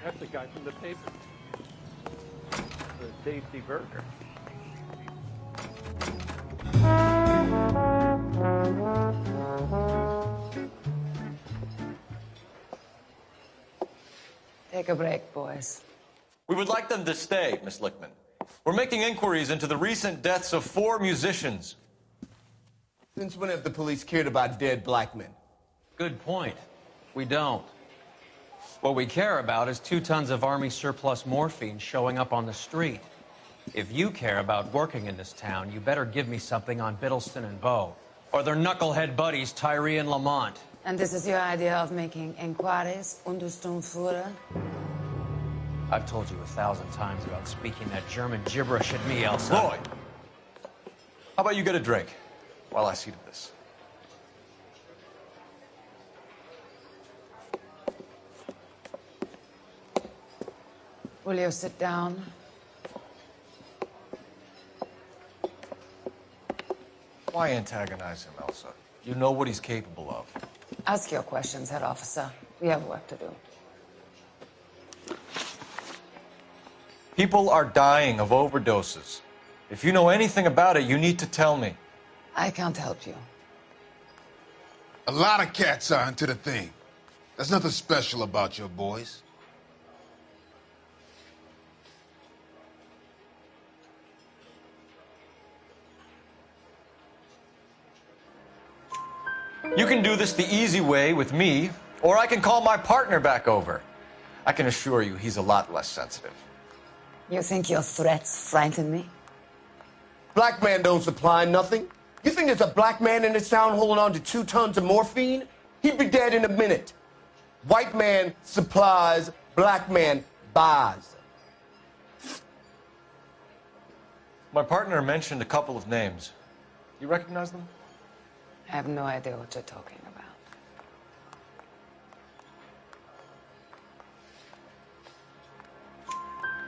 That's the guy from the paper. The Tasty Burger. Take a break, boys. We would like them to stay, Miss Lickman. We're making inquiries into the recent deaths of 4 musicians. Since when have the police cared about dead black men? Good point. We don't. What we care about is 2 tons of Army surplus morphine showing up on the street. If you care about working in this town, you better give me something on Biddleston and Bow, or their knucklehead buddies Tyree and Lamont. And this is your idea of making inquiries, Untersturmführer? I've told you 1,000 times about speaking that German gibberish at me, Elsa. Roy, how about you get a drink while I see to this? Will you sit down? Why antagonize him, Elsa? You know what he's capable of. Ask your questions, Herr Officer. We have work to do. People are dying of overdoses. If you know anything about it, you need to tell me. I can't help you. A lot of cats are into the thing. There's nothing special about your boys. You can do this the easy way with me, or I can call my partner back over. I can assure you he's a lot less sensitive. You think your threats frighten me? Black man don't supply nothing. You think there's a black man in this town holding on to 2 tons of morphine? He'd be dead in a minute. White man supplies, black man buys. My partner mentioned a couple of names. You recognize them? I have no idea what you're talking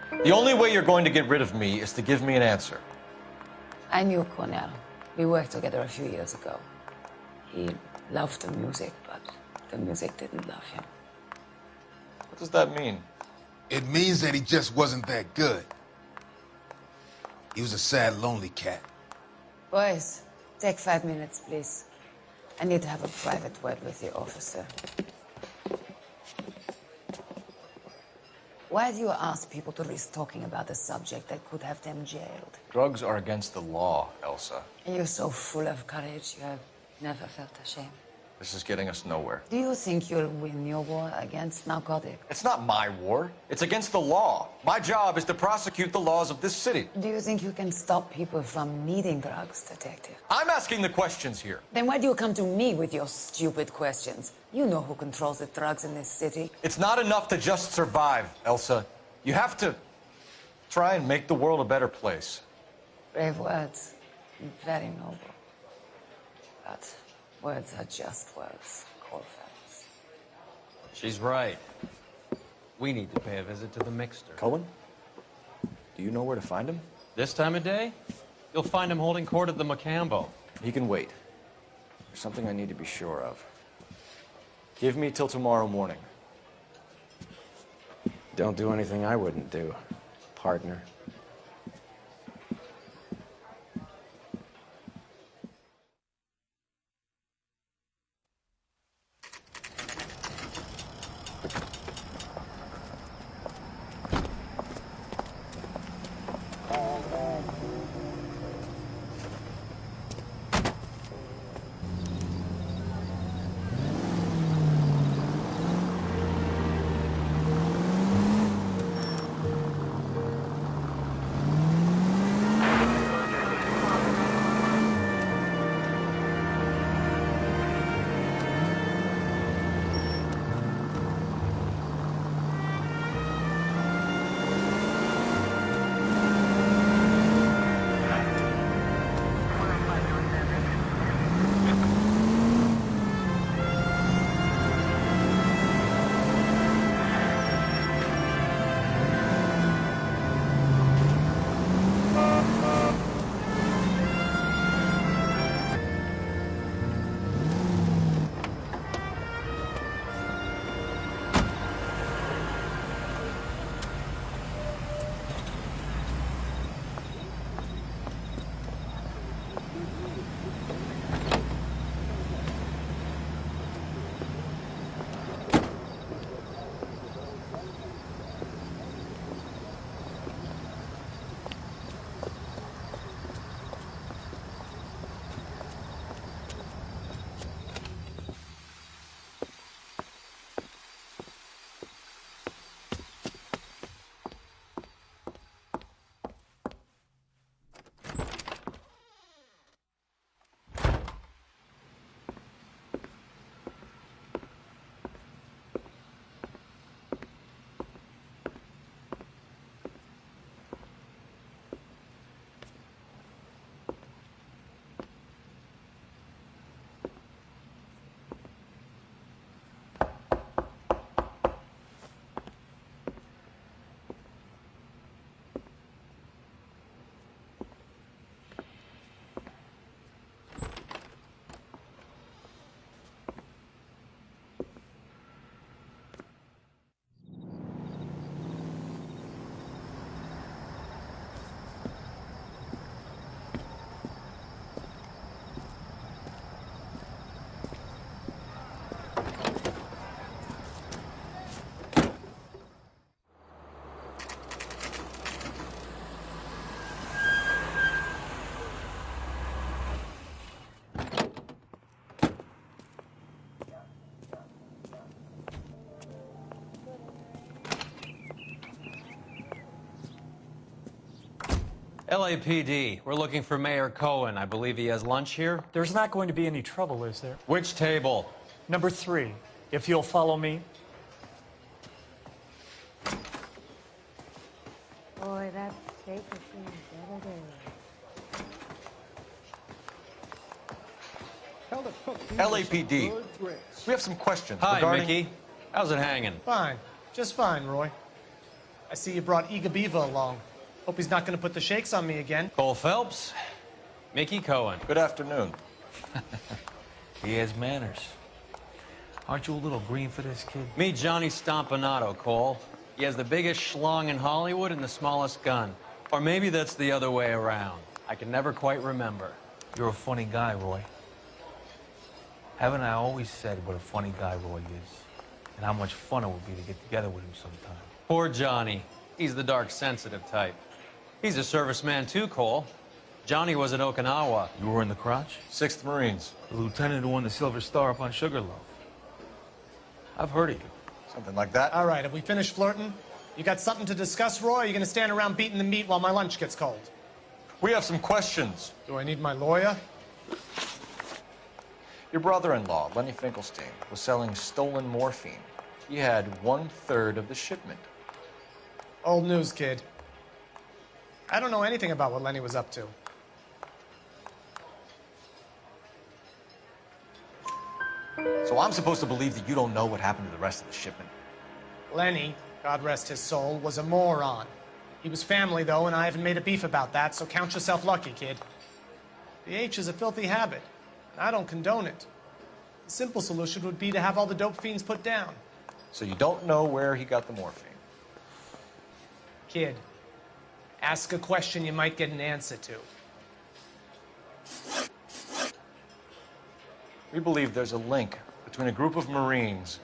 about. The only way you're going to get rid of me is to give me an answer. I knew Cornell. We worked together a few years ago. He loved the music, but the music didn't love him. What does that mean? It means that he just wasn't that good. He was a sad, lonely cat. Boys, take 5 minutes, please. I need to have a private word with the officer. Why do you ask people to risk talking about a subject that could have them jailed? Drugs are against the law, Elsa. And you're so full of courage, you have never felt ashamed. This is getting us nowhere. Do you think you'll win your war against narcotics? It's not my war. It's against the law. My job is to prosecute the laws of this city. Do you think you can stop people from needing drugs, detective? I'm asking the questions here. Then why do you come to me with your stupid questions? You know who controls the drugs in this city. It's not enough to just survive, Elsa. You have to try and make the world a better place. Brave words. Very noble. But words are just words, Coalface. She's right. We need to pay a visit to the mixer. Cohen? Do you know where to find him? This time of day, you'll find him holding court at the Macambo. He can wait. There's something I need to be sure of. Give me till tomorrow morning. Don't do anything I wouldn't do, partner. LAPD, we're looking for Mayor Cohen. I believe he has lunch here. There's not going to be any trouble, is there? Which table? Number 3, if you'll follow me. Boy, that steak is getting better there. LAPD, we have some questions Hi, regarding... Mickey. How's it hanging? Fine. Just fine, Roy. I see you brought Iga Beaver along. Hope he's not going to put the shakes on me again. Cole Phelps, Mickey Cohen. Good afternoon. He has manners. Aren't you a little green for this kid? Meet Johnny Stompanato, Cole. He has the biggest schlong in Hollywood and the smallest gun. Or maybe that's the other way around. I can never quite remember. You're a funny guy, Roy. Haven't I always said what a funny guy Roy is? And how much fun it would be to get together with him sometime? Poor Johnny. He's the dark, sensitive type. He's a serviceman too, Cole. Johnny was in Okinawa. You were in the crotch? 6th Marines. The lieutenant who won the Silver Star up on Sugarloaf. I've heard of you. Something like that. All right, have we finished flirting? You got something to discuss, Roy, or are you going to stand around beating the meat while my lunch gets cold? We have some questions. Do I need my lawyer? Your brother-in-law, Lenny Finkelstein, was selling stolen morphine. He had 1/3 of the shipment. Old news, kid. I don't know anything about what Lenny was up to. So I'm supposed to believe that you don't know what happened to the rest of the shipment? Lenny, God rest his soul, was a moron. He was family, though, and I haven't made a beef about that, so count yourself lucky, kid. The H is a filthy habit, and I don't condone it. The simple solution would be to have all the dope fiends put down. So you don't know where he got the morphine? Kid, ask a question you might get an answer to. We believe there's a link between a group of Marines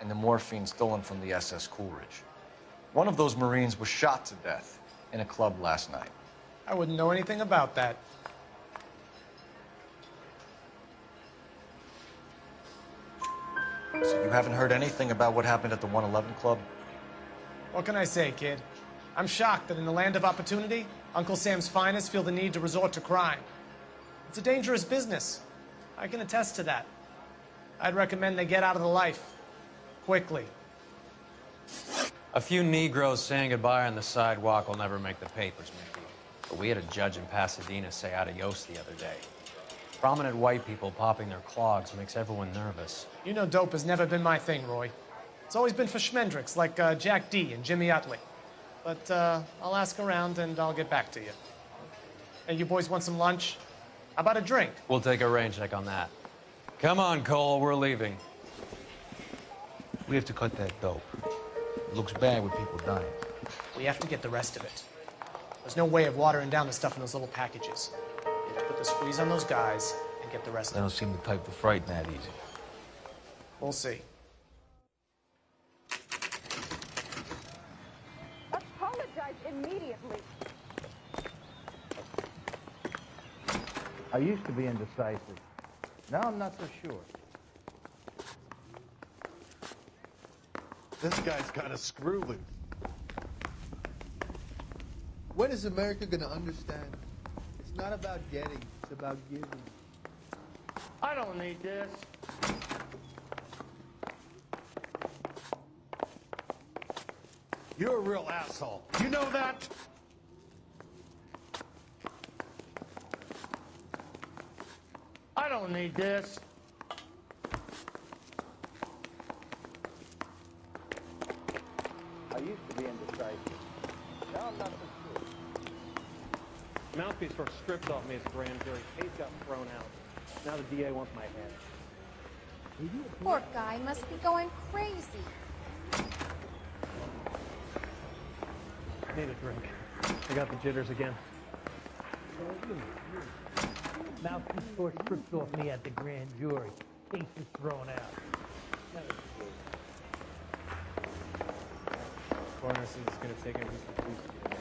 and the morphine stolen from the SS Coolidge. One of those Marines was shot to death in a club last night. I wouldn't know anything about that. So you haven't heard anything about what happened at the 111 Club? What can I say, kid? I'm shocked that in the land of opportunity, Uncle Sam's finest feel the need to resort to crime. It's a dangerous business. I can attest to that. I'd recommend they get out of the life. Quickly. A few Negroes saying goodbye on the sidewalk will never make the papers, maybe. But we had a judge in Pasadena say adios the other day. Prominent white people popping their clogs makes everyone nervous. You know dope has never been my thing, Roy. It's always been for schmendricks like Jack D. and Jimmy Utley. But I'll ask around and I'll get back to you. Hey, you boys want some lunch? How about a drink? We'll take a rain check on that. Come on, Cole, we're leaving. We have to cut that dope. It looks bad with people dying. We have to get the rest of it. There's no way of watering down the stuff in those little packages. We have to put the squeeze on those guys and get the rest They of don't it. seem the type to frighten that easy. We'll see. Apologize immediately. I used to be indecisive. Now I'm not so sure. This guy's got a screw loose. When is America going to understand? It's not about getting, it's about giving. I don't need this. You're a real asshole. You know that? I don't need this. I used to be indecisive. Now I'm not so sure. Mouthpiece was stripped off me as a grand jury. Case got thrown out. Now the DA wants my head. Poor guy must be going crazy. Need a drink. I got the jitters again. Mouthpiece was stripped off me at the grand jury. Case is thrown out. Coroner says it's going to take him just a few seconds.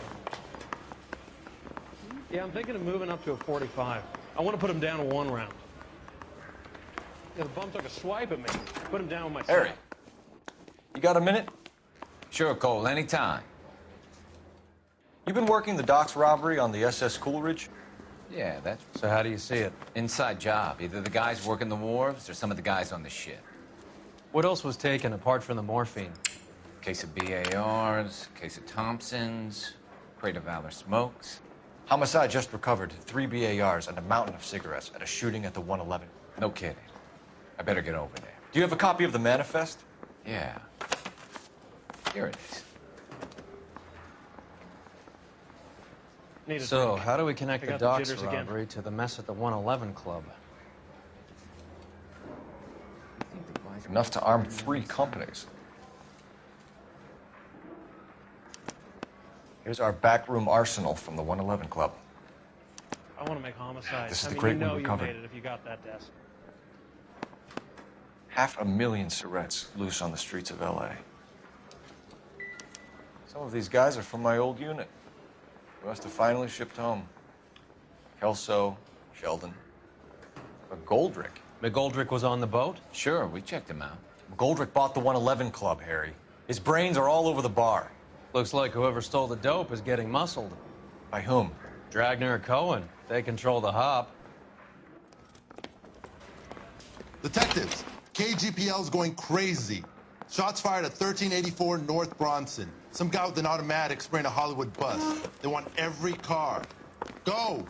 Yeah, I'm thinking of moving up to a 45. I want to put him down to 1 round. Yeah, the bum took a swipe at me. Put him down with my Harry, side. you got a minute? Sure, Cole, anytime. You've been working the docks robbery on the SS Coolidge? Yeah, that's So how do you see it? inside job. Either the guys working the wharves or some of the guys on the ship. What else was taken apart from the morphine? Case of BARs, case of Thompsons, crate of Valor smokes. Homicide just recovered 3 BARs and a mountain of cigarettes at a shooting at the 111. No kidding. I better get over there. Do you have a copy of the manifest? Yeah. Here it is. Need a So, drink. how do we connect I the got docks jitters again. robbery to the mess at the 111 Club? Enough to arm 3 companies. Here's our backroom arsenal from the 111 Club. I want to make homicide. This is I the mean, crate you we know you recovered. made it if you got that desk. 500,000 cigarettes loose on the streets of L.A. Some of these guys are from my old unit. We must have finally shipped home. Kelso, Sheldon, McGoldrick. McGoldrick was on the boat? Sure, we checked him out. McGoldrick bought the 111 Club, Harry. His brains are all over the bar. Looks like whoever stole the dope is getting muscled. By whom? Dragner or Cohen. They control the hop. Detectives, KGPL's going crazy. Shots fired at 1384 North Bronson. Some guy with an automatic spraying a Hollywood bus. They want every car. Go!